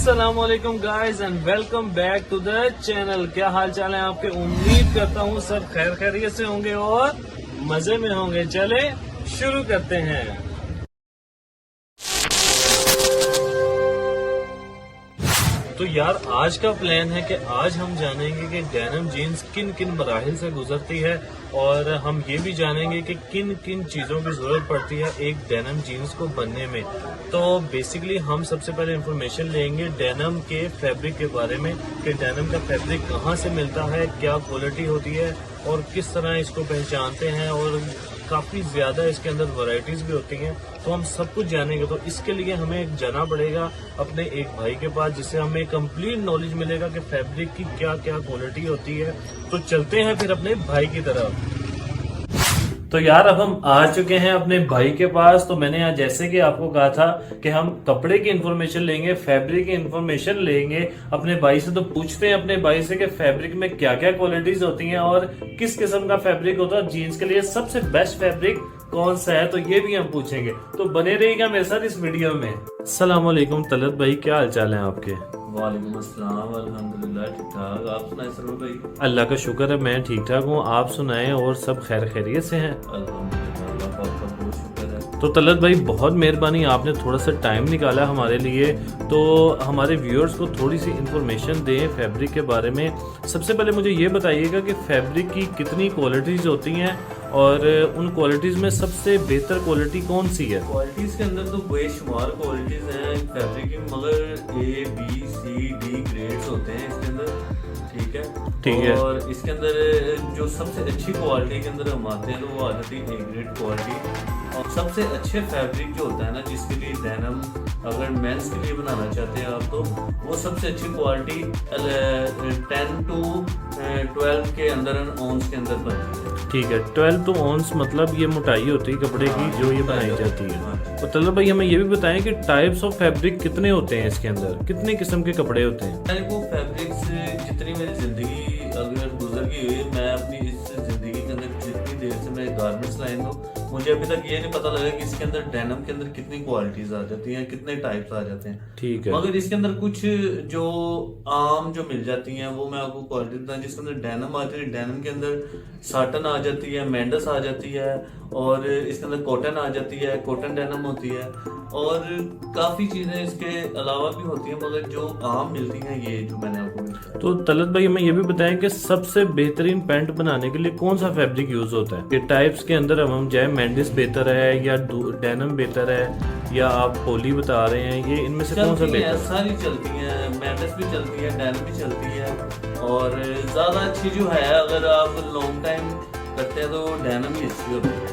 अस्सलामुअलैकुम guys and welcome back to the channel. क्या हाल चाल है आपके? उम्मीद करता हूँ सब खैर खैरियत से होंगे और मजे में होंगे। चले शुरू करते हैं। तो यार आज का प्लान है कि आज हम जानेंगे कि डेनिम जीन्स किन किन मराहिल से गुजरती है और हम ये भी जानेंगे कि किन किन चीज़ों की ज़रूरत पड़ती है एक डेनिम जीन्स को बनने में। तो बेसिकली हम सबसे पहले इंफॉर्मेशन लेंगे डेनिम के फैब्रिक के बारे में कि डेनिम का फैब्रिक कहाँ से मिलता है, क्या क्वालिटी होती है और किस तरह इसको पहचानते हैं, और काफ़ी ज़्यादा इसके अंदर वैरायटीज़ भी होती हैं। तो हम सब कुछ जानेंगे। तो इसके लिए हमें जाना पड़ेगा अपने एक भाई के पास जिससे हमें कंप्लीट नॉलेज मिलेगा कि फैब्रिक की क्या क्या क्वालिटी होती है। तो चलते हैं फिर अपने भाई की तरफ। तो यार अब हम आ चुके हैं अपने भाई के पास। तो मैंने यहाँ जैसे कि आपको कहा था कि हम कपड़े की इंफॉर्मेशन लेंगे, फैब्रिक की इंफॉर्मेशन लेंगे अपने भाई से। तो पूछते हैं अपने भाई से कि फैब्रिक में क्या क्या क्वालिटीज होती हैं और किस किस्म का फैब्रिक होता है, जीन्स के लिए सबसे बेस्ट फैब्रिक कौन सा है, तो ये भी हम पूछेंगे। तो बने रहिएगा मेरे साथ इस वीडियो में। अस्सलाम वालेकुम तलत भाई, क्या हाल चाल है आपके? वालेकुम अस्सलाम, अल्हम्दुलिल्लाह ठीक ठाक। आप सुनाए सरोवर भाई? अल्लाह का शुक्र है मैं ठीक ठाक हूँ। आप सुनाएं और सब खैर खैरियत से हैं? अल्हम्दुलिल्लाह, अल्लाह पाक का बहुत शुक्र है। तो तलत भाई बहुत मेहरबानी, आपने थोड़ा सा टाइम निकाला हमारे लिए। तो हमारे व्यूअर्स को थोड़ी सी इंफॉर्मेशन दें फैब्रिक के बारे में। सबसे पहले मुझे ये बताइएगा कि फैब्रिक की कितनी क्वालिटीज़ होती हैं और उन क्वालिटीज़ में सबसे बेहतर क्वालिटी कौन सी है? क्वालिटीज के अंदर तो बेशुमार क्वालिटीज हैं फैब्रिक की, मगर A, B, C, D grades होते हैं इसके अंदर। ठीक है। और इसके अंदर जो सबसे अच्छी क्वालिटी के अंदर हम आते हैं तो वो आ जाती है A ग्रेड क्वालिटी। और सबसे अच्छे फैब्रिक जो होता है ना, जिसके लिए डेनिम अगर मेंस के लिए बनाना चाहते हैं आप, तो वो सबसे अच्छी क्वालिटी 10 to 12 के अंदर ऑन्स के अंदर बनती है। ठीक है, 12 to ऑन्स मतलब ये मोटाई होती है कपड़े की जो ये बनाई जाती है। तो तलब भाई हमें ये भी बताएं कि टाइप्स ऑफ फैब्रिक कितने होते हैं इसके अंदर, कितने किस्म के कपड़े होते हैं? वो फैब्रिक्स जितनी मेरी जिंदगी अगर गुजर गई हुई, मैं अपनी इस जिंदगी के अंदर जितनी देर से मैं गारमेंट्स लाइन हूँ, मुझे अभी तक ये नहीं पता लगा कि इसके अंदर डेनिम के अंदर कितनी क्वालिटीज आ जाती हैं, कितने टाइप्स आ जाते हैं। ठीक है। मगर इसके अंदर कुछ जो आम जो मिल जाती हैं वो मैं आपको क्वालिटी बताऊं। जिसके अंदर डेनिम आती है, डेनिम के अंदर साटन आ जाती है, मेंडस आ जाती है, और इसके अंदर कॉटन आ जाती है, कॉटन डेनिम होती है, और काफ़ी चीज़ें इसके अलावा भी होती हैं, मगर जो आम मिलती हैं ये जो मैंने आपको बताया। तो तलत भाई हमें ये भी बताएं कि सबसे बेहतरीन पैंट बनाने के लिए कौन सा फैब्रिक यूज होता है? ये टाइप्स के अंदर हम जाए, मेंडिस बेहतर है या डेनिम बेहतर है या आप पोली बता रहे हैं, ये इनमें से कौन सा बेहतर है? सारी चलती हैं, मेंडिस भी चलती है, डेनिम भी चलती है, और ज़्यादा अच्छी जो है अगर आप लॉन्ग टाइम करते हैं तो डेनिम ही अच्छी होती है।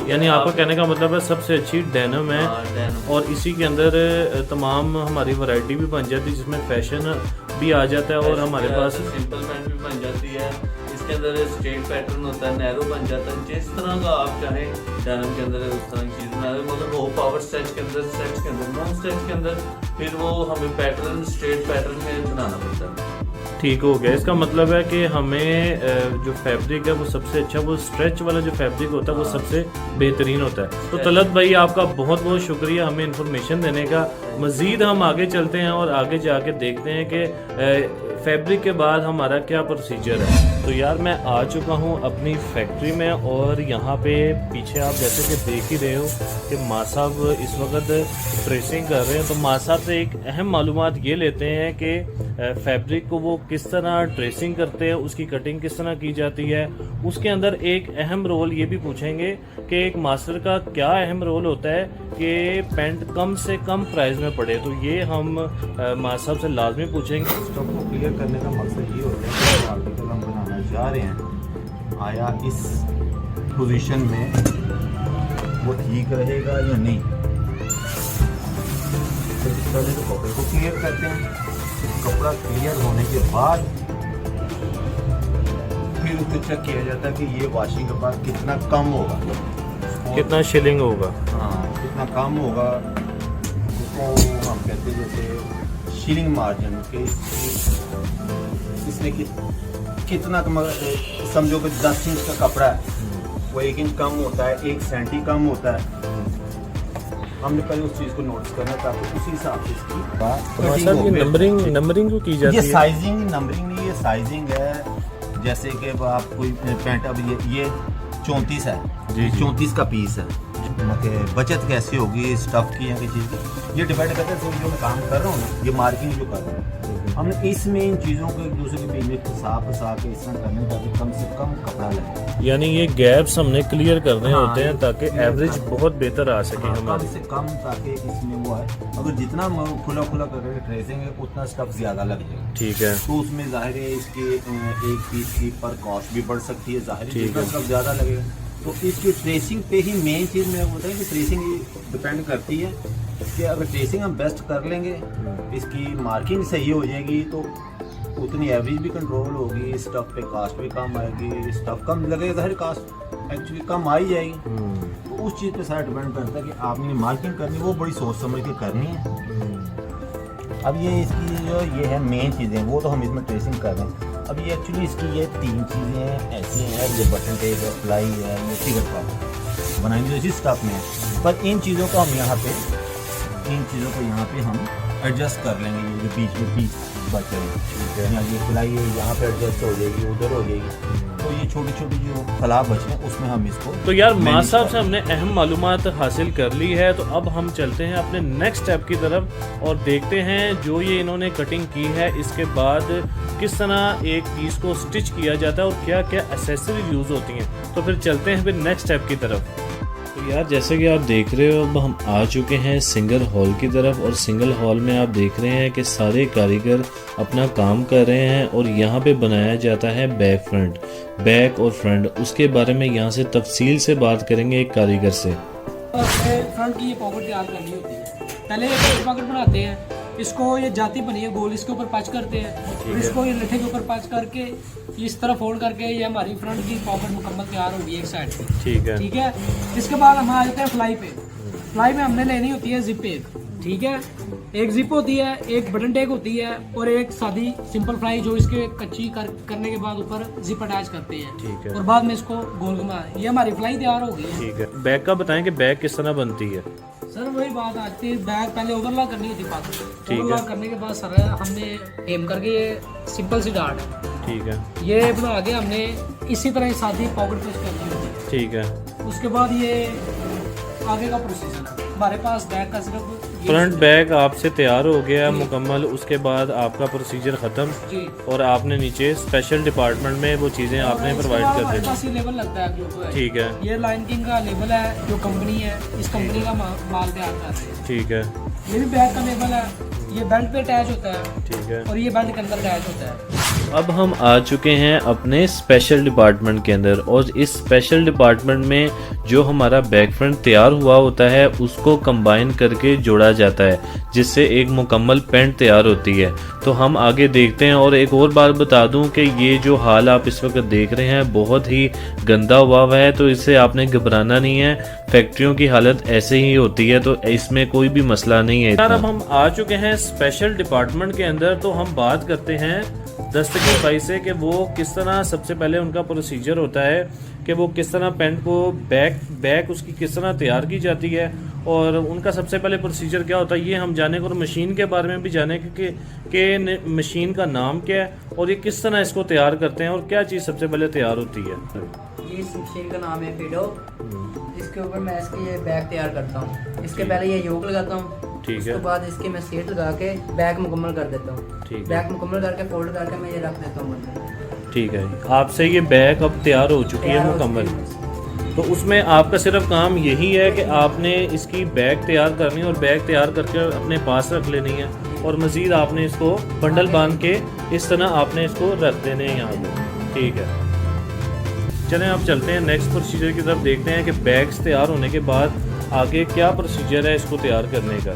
यानी आपका कहने का मतलब है सबसे अच्छी डेनिम है। डेनिम। और इसी के अंदर तमाम हमारी वैरायटी भी बन जाती है जिसमें फैशन भी आ जाता है और हमारे पास सिंपल पैंट भी बन जाती है। इसके अंदर स्ट्रेट पैटर्न होता है, नैरो बन जाता है, जिस तरह का आप चाहें डेनिम के अंदर उस तरह की चीज़ बना दें। मगर वो पावर स्ट्रेच के अंदर, स्ट्रेच के अंदर, नॉन स्ट्रेच के अंदर फिर वो हमें पैटर्न स्ट्रेट पैटर्न में बनाना पड़ता है। ठीक हो गया। इसका मतलब है कि हमें जो फैब्रिक है वो सबसे अच्छा, वो स्ट्रेच वाला जो फैब्रिक होता है वो सबसे बेहतरीन होता है। तो तलत भाई आपका बहुत बहुत शुक्रिया हमें इन्फॉर्मेशन देने का। मज़ीद हम आगे चलते हैं और आगे जाके देखते हैं कि फैब्रिक के बाद हमारा क्या प्रोसीजर है। तो यार मैं आ चुका हूँ अपनी फैक्ट्री में और यहाँ पे पीछे आप जैसे कि देख ही रहे हो कि माँ साहब इस वक्त प्रेसिंग कर रहे हैं। तो माँ साहब से एक अहम मालूमात ये लेते हैं कि फैब्रिक को वो किस तरह ड्रेसिंग करते हैं, उसकी कटिंग किस तरह की जाती है। उसके अंदर एक अहम रोल ये भी पूछेंगे कि एक मास्टर का क्या अहम रोल होता है कि पैंट कम से कम प्राइस में पड़े। तो ये हम माँ साहब से लाजमी पूछेंगे। स्टॉक को क्लियर करने का मकसद ये होता है कि आर्टिकल हम बनाना जा रहे हैं, आया इस पोजीशन में वो ठीक रहेगा या नहीं। तो पहले तो कपड़े को क्लियर करते हैं। कपड़ा क्लियर होने के बाद फिर उसको चेक किया जाता है कि ये वॉशिंग के बाद कितना कम होगा, कितना शिलिंग होगा। हाँ, कितना कम होगा, उसको हम कहते हैं जैसे शीलिंग मार्जिन के। इसमें कितना समझो कि 10 इंच का कपड़ा है, वो 1 इंच कम होता है, 1 सेंटी कम होता है। हमने पहले उस चीज़ को नोटिस करना है ताकि उसी हिसाब से इसकी मतलब ये नंबरिंग को की जाती ये है। साइजिंग नंबरिंग नहीं, ये साइजिंग है। जैसे कि आप कोई पैंट, अब ये 34 है जी, जी। 34 का पीस है। मतलब बचत कैसी होगी स्टफ की या किसी चीज़ की, ये डिपेंड करता है। तो जो मैं काम कर रहा हूँ ना, ये मार्किंग जो कर रहा हूँ, हमने इसमें इन चीज़ों को एक दूसरे के बीच में फंसा के इस तरह करने ताकि कम से कम कपड़ा लगे। यानी ये गैप्स हमने क्लियर करने हाँ, होते हैं ताकि clear एवरेज करना। बहुत बेहतर आ सके कम हमारी। से कम ताकि इसमें वो है। अगर जितना खुला खुला करके ट्रेसिंग है उतना स्टफ ज़्यादा लग जाएगा। ठीक है। तो उसमें जाहिर है इसके एक पीस की पर कॉस्ट भी बढ़ सकती है। जाहिर है ठीक जितना है। स्टफ ज़्यादा लगेगा तो इसकी ट्रेसिंग पे ही मेन चीज़ में होता है कि ट्रेसिंग डिपेंड करती है कि अगर ट्रेसिंग हम बेस्ट कर लेंगे, इसकी मार्किंग सही हो जाएगी तो उतनी एवरेज भी कंट्रोल होगी, स्टफ पे कास्ट भी कम आएगी, स्टफ कम लगेगा, जाहिर कास्ट एक्चुअली कम आ ही जाएगी। तो उस चीज़ पे सारा डिपेंड करता है कि आपने मार्किंग करनी वो बड़ी सोच समझ के करनी है। अब ये इसकी जो ये है मेन चीज़ें वो तो हम इसमें ट्रेसिंग कर रहे हैं। अब ये एक्चुअली इसकी ये 3 चीज़ें ऐसी हैं, ये बटन टेप है, फ्लाई है, ये टिकट का बनाएंगे तो इसी स्टफ में है। पर इन चीज़ों को हम यहाँ पे हम एडजस्ट कर लेंगे। ये जो बीच में पीस बचे हैं, यहाँ ये फ्लाई है, यहाँ पे एडजस्ट हो जाएगी, उधर हो जाएगी। तो ये छोटी छोटी जो फला बचे हैं उसमें हम इसको तो यार मां manage साहब कर से हमने अहम मालूमात हासिल कर ली है, तो अब हम चलते हैं अपने नेक्स्ट स्टेप की तरफ और देखते हैं जो ये इन्होंने कटिंग की है इसके बाद किस तरह एक पीस को स्टिच किया जाता है और क्या क्या एसेसरी यूज़ होती हैं। तो फिर चलते हैं फिर नेक्स्ट स्टेप की तरफ। तो यार जैसे कि आप देख रहे हो अब हम आ चुके हैं सिंगल हॉल की तरफ, और सिंगल हॉल में आप देख रहे हैं कि सारे कारीगर अपना काम कर रहे हैं और यहाँ पे बनाया जाता है बैक और फ्रंट। उसके बारे में यहाँ से तफसील से बात करेंगे एक कारीगर से। फ्रंट की ये पॉकेट तैयार करनी होती है। पहले ये पॉकेट बनाते हैं, इसको ये जाती बनी है गोल, इसके ऊपर पैच करते हैं और इसको ये लट्ठे के ऊपर पैच करके इस तरह फोल्ड करके ये हमारी फ्रंट की पॉकेट मुकम्मल तैयार होगी एक साइड से। ठीक है। इसके बाद हम आ जाते हैं फ्लाई पे। फ्लाई में हमने लेनी होती है जिप एक, ठीक है। एक जिप होती है, एक बटन टैग होती है और एक सादी सिंपल फ्लाई जो इसके कच्ची करने के बाद ऊपर जिप अटैच करते हैं। ठीक है। और बाद में इसको गोल घुमा, ये हमारी फ्लाई तैयार हो गई है। ठीक है। बैक का बताएं कि बैक किस तरह बनती है। सर वही बात आती है, बैग पहले ओवरलॉक करनी होती है। है। ओवरलॉक करने के बाद सर हमने एम करके ये सिंपल सी डार्ट है, ठीक है। ये बना के हमने इसी तरह ही सादी पॉकेट पेस्ट करनी होती है। ठीक है। उसके बाद ये आगे का प्रोसीजर है हमारे पास बैग का सिर्फ फ्रंट बैक आपसे तैयार हो गया मुकम्मल, उसके बाद आपका प्रोसीजर ख़त्म जी। और आपने नीचे स्पेशल डिपार्टमेंट में वो चीज़ें आपने प्रोवाइड कर हमारे देनी। पास ये लेबल लगता है जो है। ठीक है। ये लाइन किंग का लेबल है जो कंपनी है, इस कंपनी का माल तैयार कर रहे हैं। ठीक है। ये भी बैग का लेबल है, ये बेल्ट पे अटैच होता है। ठीक है। और ये बेल्ट के अंदर अटैच होता है। अब हम आ चुके हैं अपने स्पेशल डिपार्टमेंट के अंदर, और इस स्पेशल डिपार्टमेंट में जो हमारा बैक फ्रंट तैयार हुआ होता है उसको कंबाइन करके जोड़ा जाता है, जिससे एक मुकम्मल पैंट तैयार होती है। तो हम आगे देखते हैं। और एक और बात बता दूं कि ये जो हाल आप इस वक्त देख रहे हैं बहुत ही गंदा हुआ है, तो इससे आपने घबराना नहीं है। फैक्ट्रियों की हालत ऐसे ही होती है, तो इसमें कोई भी मसला नहीं है। यार अब हम आ चुके हैं स्पेशल डिपार्टमेंट के अंदर, तो हम बात करते हैं दस्तगीर भाई से कि वो किस तरह सबसे पहले उनका प्रोसीजर होता है कि वो किस तरह पेंट को बैक उसकी किस तरह तैयार की जाती है, और उनका सबसे पहले प्रोसीजर क्या होता है ये हम जाने, और मशीन के बारे में भी जाने कि मशीन का नाम क्या है और ये किस तरह इसको तैयार करते हैं और क्या चीज़ सबसे पहले तैयार होती है। ये इस मशीन का नाम है फिडो। इसके ऊपर मैं इसकी ये बैग तैयार करता हूँ। इसके पहले ये योक लगाता हूँ, ठीक है। उसके बाद इसके मैं सेट लगा के बैग मुकम्मल कर देता हूँ। ठीक है। बैग मुकम्मल करके फोल्ड करके मैं ये रख देता हूँ। ठीक है। आपसे ये बैग अब तैयार हो चुकी है मुकम्मल, तो उसमें आपका सिर्फ काम यही है कि आपने इसकी बैग तैयार करनी है और बैग तैयार करके अपने पास रख लेनी है, और मज़ीद आपने इसको बंडल बांध के इस तरह आपने इसको रख देने हैं यहाँ पे। ठीक है। चलें आप चलते हैं नेक्स्ट प्रोसीजर की तरफ, देखते हैं कि बैग्स तैयार होने के बाद आगे क्या प्रोसीजर है इसको तैयार करने का।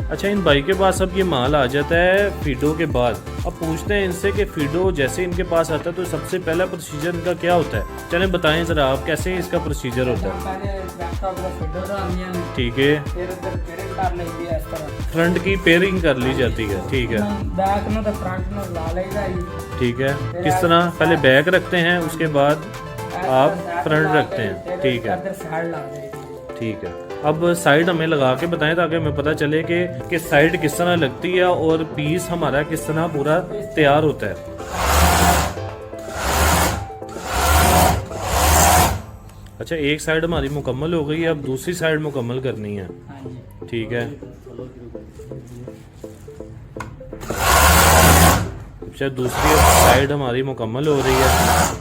अच्छा, इन भाई के पास अब ये माल आ जाता है फीडो के बाद। अब पूछते हैं इनसे कि फीडो जैसे इनके पास आता है तो सबसे पहला प्रोसीजर इनका क्या होता है। चलें बताएं ज़रा आप कैसे इसका प्रोसीजर होता है। पहले बैक का पूरा फिडो डालनी है, ठीक है। फिर इधर पेयरिंग कर लेती है इस तरह। फ्रंट की पेयरिंग कर ली जाती है। ठीक है। बैक में तो फ्रंट में ला लेगा ही। ठीक है। किस तरह पहले बैक रखते हैं उसके बाद आप फ्रंट रखते हैं। ठीक है। साइड ला देगी। ठीक है। अब साइड हमें लगा के बताएं ताकि हमें पता चले कि साइड किस तरह लगती है और पीस हमारा किस तरह पूरा तैयार होता है। अच्छा, एक साइड हमारी मुकम्मल हो गई है, अब दूसरी साइड मुकम्मल करनी है। हाँ जी। ठीक है, अच्छा दूसरी साइड हमारी मुकम्मल हो रही है।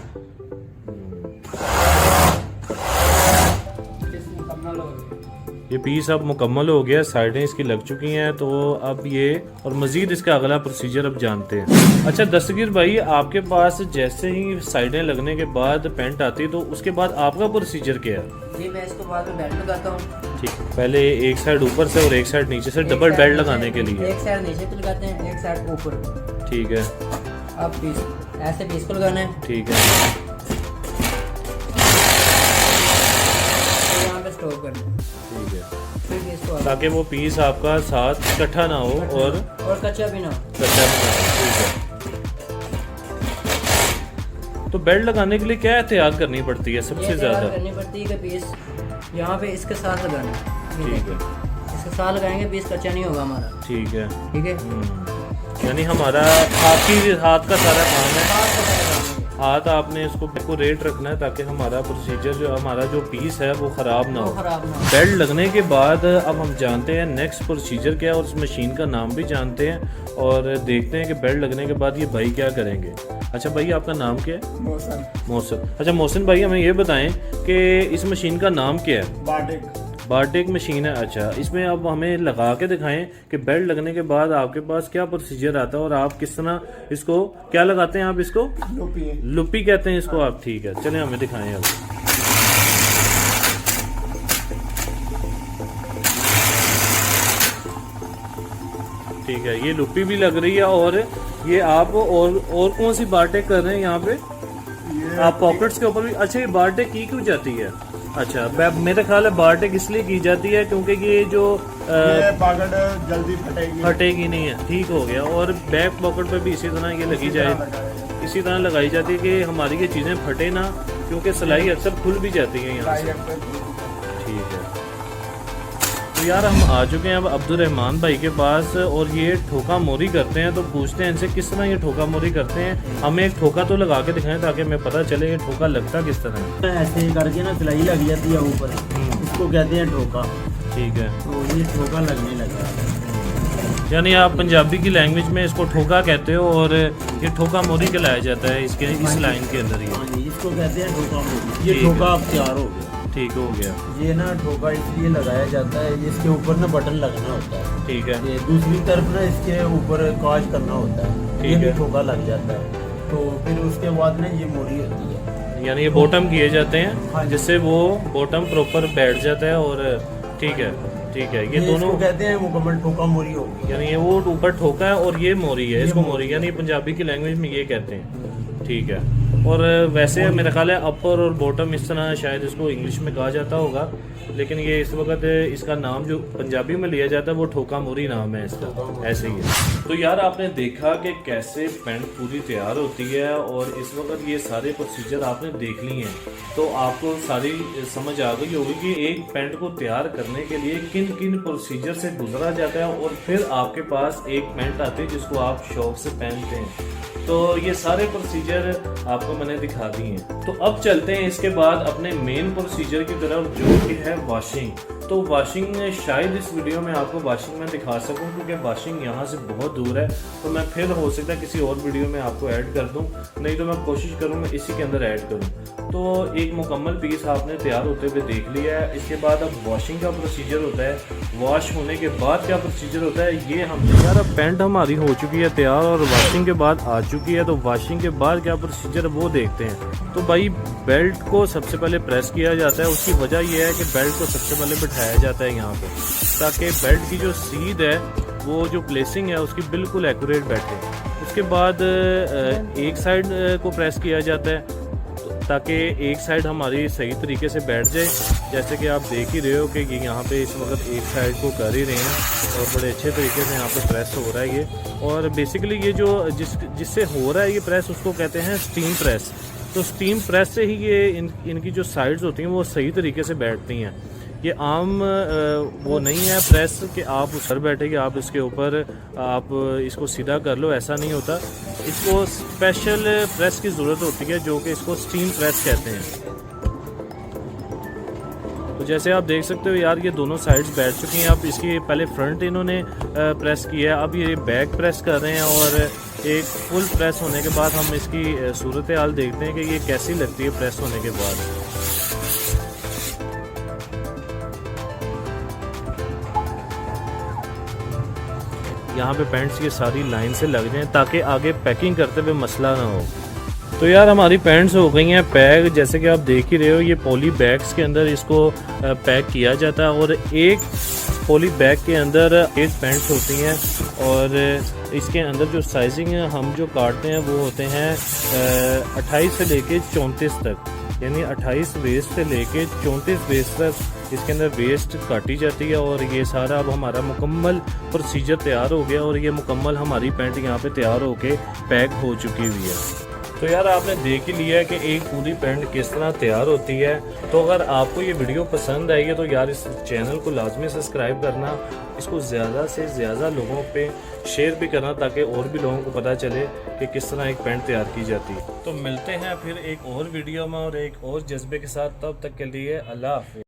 ये पीस अब मुकम्मल हो गया, साइडें इसकी लग चुकी हैं। तो अब ये और मजीद इसका अगला प्रोसीजर अब जानते हैं। अच्छा दस्तगीर भाई, आपके पास जैसे ही साइडें लगने के बाद पेंट आती है तो उसके बाद आपका प्रोसीजर क्या है? जी मैं इसको बाद में बेल्ट लगाता हूँ। ठीक, पहले एक साइड ऊपर से और एक साइड नीचे से डबल बेल्ट लगाने के लिए। एक साइड नीचे पे लगाते हैं, एक साइड ऊपर। ठीक है, अब पीस ऐसे पीस को लगाना है। ठीक है, तो यहाँ पे स्टॉप करना है। ठीक है, फिर पीस को ताकि वो पीस आपका साथ इकट्ठा ना हो और कच्चा भी ना हो। कच्चा भी ना हो। ठीक है, तो बेल्ट लगाने के लिए क्या एहतियात करनी पड़ती है सबसे ये ज्यादा? तैयार करनी पड़ती है कि पीस यहाँ पे इसके साथ लगाना है। ठीक है, इसके साथ लगाएंगे पीस कच्चा नहीं होगा हमारा। ठीक है। ठीक है। यानी हमारा हाथ का सारा काम है, हाथ आपने इसको रेट रखना है ताकि हमारा प्रोसीजर जो हमारा जो पीस है वो ख़राब ना हो। खराब ना हो। बेल्ट लगने के बाद अब हम जानते हैं नेक्स्ट प्रोसीजर क्या है और उस मशीन का नाम भी जानते हैं और देखते हैं कि बेल्ट लगने के बाद ये भाई क्या करेंगे। अच्छा भाई, आपका नाम क्या है? मोहसिन। अच्छा मोहसिन भाई, हमें ये बताएं कि इस मशीन का नाम क्या है? बारटेक मशीन है। अच्छा, इसमें अब हमें लगा के दिखाएं कि बेल्ट लगने के बाद आपके पास क्या प्रोसीजर आता है और आप किस तरह इसको क्या लगाते हैं? आप इसको लुपी कहते हैं इसको आप। ठीक है, चलें हमें दिखाएं अब। ठीक है, ये लुपी भी लग रही है और ये आप और कौन सी बारटेक कर रहे हैं यहाँ पे? आप पॉकेट्स के ऊपर भी। अच्छा, ये बारटेक की क्यों जाती है? अच्छा, मेरा ख्याल है बारटेक इसलिए की जाती है क्योंकि ये जो पॉकेट जल्दी फटेगी नहीं है। ठीक हो गया, और बैक पॉकेट पे भी इसी तरह ये लगी जाए, इसी तरह लगाई जाती है कि हमारी ये चीज़ें फटे ना, क्योंकि सिलाई अक्सर खुल भी जाती है यहाँ से। ठीक है, तो यार हम आ चुके हैं अब अब्दुर्रहमान भाई के पास और ये ठोका मोरी करते हैं। तो पूछते हैं इनसे किस तरह ये ठोका मोरी करते हैं। हमें एक ठोका तो लगा के दिखाएं ताकि हमें पता चले ये ठोका लगता किस तरह है। ऐसे करके ना सिलाई लग जाती है ऊपर, इसको कहते हैं ठोका। ठीक है, तो ये ठोका लगने लगा। यानी आप पंजाबी की लैंग्वेज में इसको ठोका कहते हो और ये ठोका मोरी कहलाया जाता है इसके इस लाइन के अंदर ही। हाँ जी, इसको कहते हैं ठोका मोरी। ये ठीक है। ठोका अब तैयार हो गया। ठीक हो गया। ये ना ठोका इसलिए लगाया जाता है, इसके ऊपर ना बटन लगना होता है। ठीक है, ये दूसरी तरफ ना इसके ऊपर काज करना होता है, ठीक ये भी है। ठोका लग जाता है। तो फिर उसके बाद ना ये मोरी होती है। यानी ये बॉटम किए जाते हाँ हैं जी। जिससे वो बॉटम प्रॉपर बैठ जाता है और ठीक है, ठीक है। ये दोनों इसको कहते हैं मुकम्मल ठोका मोरी होगी। यानी ये वो ऊपर ठोका है और ये मोरी है, ये इसको मोरी मोरी यानी पंजाबी की लैंग्वेज में ये कहते हैं। ठीक है, और वैसे मेरा ख्याल है अपर और बॉटम इस तरह शायद इसको इंग्लिश में कहा जाता होगा, लेकिन ये इस वक्त इसका नाम जो पंजाबी में लिया जाता है वो ठोका मोरी नाम है इसका, ऐसे ही है। तो यार आपने देखा कि कैसे पेंट पूरी तैयार होती है और इस वक्त ये सारे प्रोसीजर आपने देख लिए हैं, तो आपको सारी समझ आ गई होगी कि एक पेंट को तैयार करने के लिए किन किन प्रोसीजर से गुजरा जाता है और फिर आपके पास एक पेंट आती है जिसको आप शौक से पहनते हैं। तो ये सारे प्रोसीजर आपको मैंने दिखा दिए हैं। तो अब चलते हैं इसके बाद अपने मेन प्रोसीजर की तरफ, जो कि है वॉशिंग। तो वॉशिंग शायद इस वीडियो में आपको वॉशिंग में दिखा सकूं क्योंकि वॉशिंग यहाँ से बहुत दूर है, तो मैं फिर हो सकता है किसी और वीडियो में आपको ऐड कर दूं, नहीं तो मैं कोशिश करूँगा इसी के अंदर ऐड करूँ। तो एक मुकम्मल पीस आपने तैयार होते हुए देख लिया है। इसके बाद अब वॉशिंग का प्रोसीजर होता है, वॉश होने के बाद क्या प्रोसीजर होता है ये हम यार अब पेंट हमारी हो चुकी है तैयार और वॉशिंग के बाद आ चुकी है, तो वॉशिंग के बाद क्या प्रोसीजर वो देखते हैं। तो भाई बेल्ट को सबसे पहले प्रेस किया जाता है, उसकी वजह यह है कि बेल्ट को सबसे पहले बिठाया जाता है यहाँ पे, ताकि बेल्ट की जो सीध है वो जो प्लेसिंग है उसकी बिल्कुल एक्यूरेट बैठे। उसके बाद एक साइड को प्रेस किया जाता है ताकि एक साइड हमारी सही तरीके से बैठ जाए। जैसे कि आप देख ही रहे हो कि ये यहाँ पे इस वक्त एक साइड को कर ही रहे हैं और बड़े अच्छे तरीके से यहाँ पे प्रेस हो रहा है ये। और बेसिकली ये जो जिससे हो रहा है ये प्रेस, उसको कहते हैं स्टीम प्रेस। तो स्टीम प्रेस से ही ये इनकी जो साइड्स होती हैं वो सही तरीके से बैठती हैं। ये आम वो नहीं है प्रेस कि आप उस पर बैठे कि आप इसके ऊपर आप इसको सीधा कर लो, ऐसा नहीं होता। इसको स्पेशल प्रेस की ज़रूरत होती है जो कि इसको स्टीम प्रेस कहते हैं। तो जैसे आप देख सकते हो यार ये दोनों साइड्स बैठ चुकी हैं। अब इसकी पहले फ्रंट इन्होंने प्रेस किया है, अब ये बैक प्रेस कर रहे हैं और एक फुल प्रेस होने के बाद हम इसकी सूरत हाल देखते हैं कि ये कैसी लगती है प्रेस होने के बाद। यहाँ पे पैंट्स ये सारी लाइन से लग जाएं ताकि आगे पैकिंग करते हुए मसला ना हो। तो यार हमारी पैंट्स हो गई हैं पैक, जैसे कि आप देख ही रहे हो ये पॉली बैग्स के अंदर इसको पैक किया जाता है और एक पॉली बैग के अंदर 8 पैंट्स होती हैं और इसके अंदर जो साइजिंग हम जो काटते हैं वो होते हैं 28 से लेके 34 तक, यानी 28 वेस्ट से लेके 34 वेस्ट तक इसके अंदर वेस्ट काटी जाती है। और ये सारा अब हमारा मुकम्मल प्रोसीजर तैयार हो गया और ये मुकम्मल हमारी पैंट यहाँ पे तैयार होके पैक हो चुकी हुई है। तो यार आपने देख ही लिया है कि एक पूरी पैंट किस तरह तैयार होती है। तो अगर आपको ये वीडियो पसंद आई है तो यार इस चैनल को लाजमी सब्सक्राइब करना, इसको ज़्यादा से ज़्यादा लोगों पे शेयर भी करना ताकि और भी लोगों को पता चले कि किस तरह एक पैंट तैयार की जाती है। तो मिलते हैं फिर एक और वीडियो में और एक और जज्बे के साथ, तब तक के लिए अल्लाह हाफ़िज़।